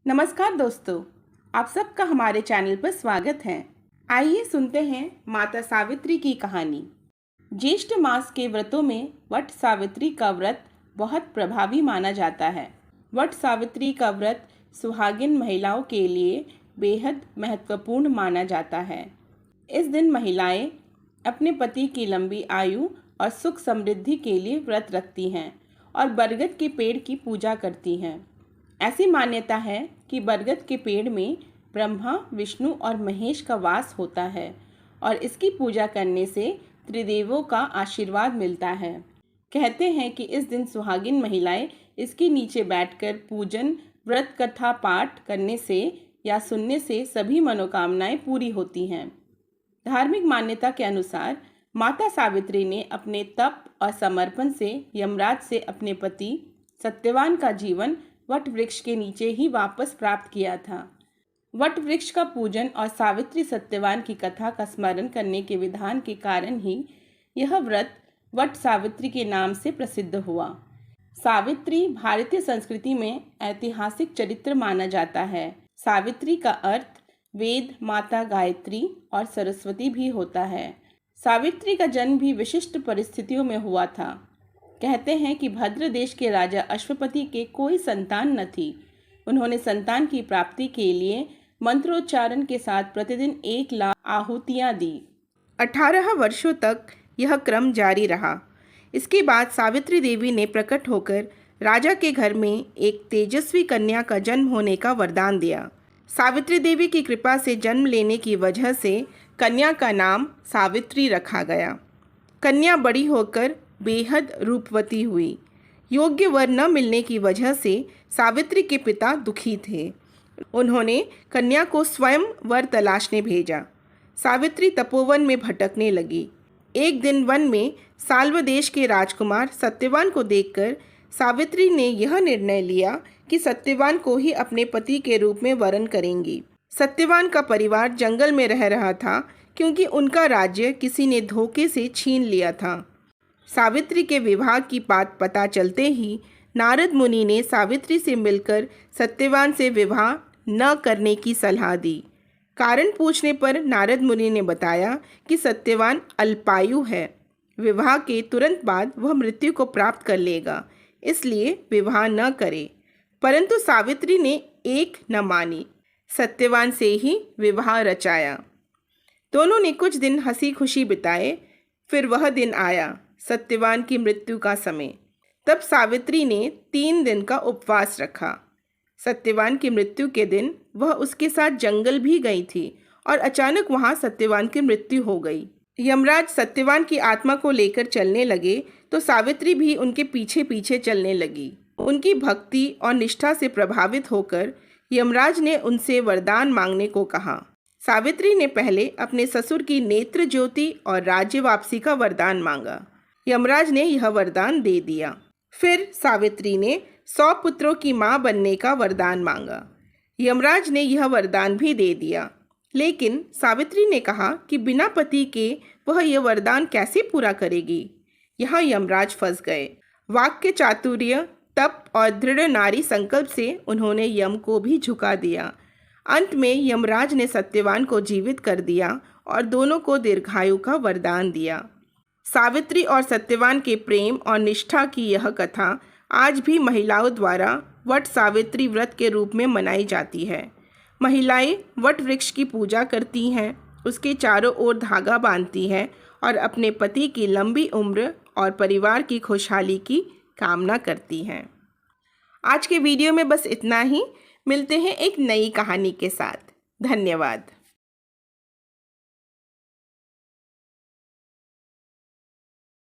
नमस्कार दोस्तों, आप सबका हमारे चैनल पर स्वागत है। आइए सुनते हैं माता सावित्री की कहानी। ज्येष्ठ मास के व्रतों में वट सावित्री का व्रत बहुत प्रभावी माना जाता है। वट सावित्री का व्रत सुहागिन महिलाओं के लिए बेहद महत्वपूर्ण माना जाता है। इस दिन महिलाएं अपने पति की लंबी आयु और सुख समृद्धि के लिए व्रत रखती हैं और बरगद के पेड़ की पूजा करती हैं। ऐसी मान्यता है कि बरगद के पेड़ में ब्रह्मा, विष्णु और महेश का वास होता है और इसकी पूजा करने से त्रिदेवों का आशीर्वाद मिलता है। कहते हैं कि इस दिन सुहागिन महिलाएं इसके नीचे बैठकर पूजन, व्रत कथा पाठ करने से या सुनने से सभी मनोकामनाएं पूरी होती हैं। धार्मिक मान्यता के अनुसार माता सावित्री ने अपने तप और समर्पण से यमराज से अपने पति सत्यवान का जीवन वट वृक्ष के नीचे ही वापस प्राप्त किया था। वट वृक्ष का पूजन और सावित्री सत्यवान की कथा का स्मरण करने के विधान के कारण ही यह व्रत वट सावित्री के नाम से प्रसिद्ध हुआ। सावित्री भारतीय संस्कृति में ऐतिहासिक चरित्र माना जाता है। सावित्री का अर्थ वेद, माता गायत्री और सरस्वती भी होता है। सावित्री का जन्म भी विशिष्ट परिस्थितियों में हुआ था। कहते हैं कि भद्र देश के राजा अश्वपति के कोई संतान न थी। उन्होंने संतान की प्राप्ति के लिए मंत्रोच्चारण के साथ प्रतिदिन 1 लाख आहुतियाँ दी। 18 वर्षों तक यह क्रम जारी रहा। इसके बाद सावित्री देवी ने प्रकट होकर राजा के घर में एक तेजस्वी कन्या का जन्म होने का वरदान दिया। सावित्री देवी की कृपा से जन्म लेने की वजह से कन्या का नाम सावित्री रखा गया। कन्या बड़ी होकर बेहद रूपवती हुई। योग्य वर न मिलने की वजह से सावित्री के पिता दुखी थे। उन्होंने कन्या को स्वयं वर तलाशने भेजा। सावित्री तपोवन में भटकने लगी। एक दिन वन में साल्व देश के राजकुमार सत्यवान को देखकर सावित्री ने यह निर्णय लिया कि सत्यवान को ही अपने पति के रूप में वरण करेंगी। सत्यवान का परिवार जंगल में रह रहा था क्योंकि उनका राज्य किसी ने धोखे से छीन लिया था। सावित्री के विवाह की बात पता चलते ही नारद मुनि ने सावित्री से मिलकर सत्यवान से विवाह न करने की सलाह दी। कारण पूछने पर नारद मुनि ने बताया कि सत्यवान अल्पायु है। विवाह के तुरंत बाद वह मृत्यु को प्राप्त कर लेगा, इसलिए विवाह न करे। परंतु सावित्री ने एक न मानी, सत्यवान से ही विवाह रचाया। दोनों ने कुछ दिन हंसी खुशी बिताए। फिर वह दिन आया, सत्यवान की मृत्यु का समय। तब सावित्री ने 3 दिन का उपवास रखा। सत्यवान की मृत्यु के दिन वह उसके साथ जंगल भी गई थी और अचानक वहां सत्यवान की मृत्यु हो गई। यमराज सत्यवान की आत्मा को लेकर चलने लगे तो सावित्री भी उनके पीछे पीछे चलने लगी। उनकी भक्ति और निष्ठा से प्रभावित होकर यमराज ने उनसे वरदान मांगने को कहा। सावित्री ने पहले अपने ससुर की नेत्र ज्योति और राज्य वापसी का वरदान मांगा। यमराज ने यह वरदान दे दिया। फिर सावित्री ने 100 पुत्रों की मां बनने का वरदान मांगा। यमराज ने यह वरदान भी दे दिया। लेकिन सावित्री ने कहा कि बिना पति के वह यह वरदान कैसे पूरा करेगी। यहाँ यमराज फंस गए। वाक्य चातुर्य, तप और दृढ़ नारी संकल्प से उन्होंने यम को भी झुका दिया। अंत में यमराज ने सत्यवान को जीवित कर दिया और दोनों को दीर्घायु का वरदान दिया। सावित्री और सत्यवान के प्रेम और निष्ठा की यह कथा आज भी महिलाओं द्वारा वट सावित्री व्रत के रूप में मनाई जाती है। महिलाएं वट वृक्ष की पूजा करती हैं, उसके चारों ओर धागा बांधती हैं और अपने पति की लंबी उम्र और परिवार की खुशहाली की कामना करती हैं। आज के वीडियो में बस इतना ही। मिलते हैं एक नई कहानी के साथ। धन्यवाद।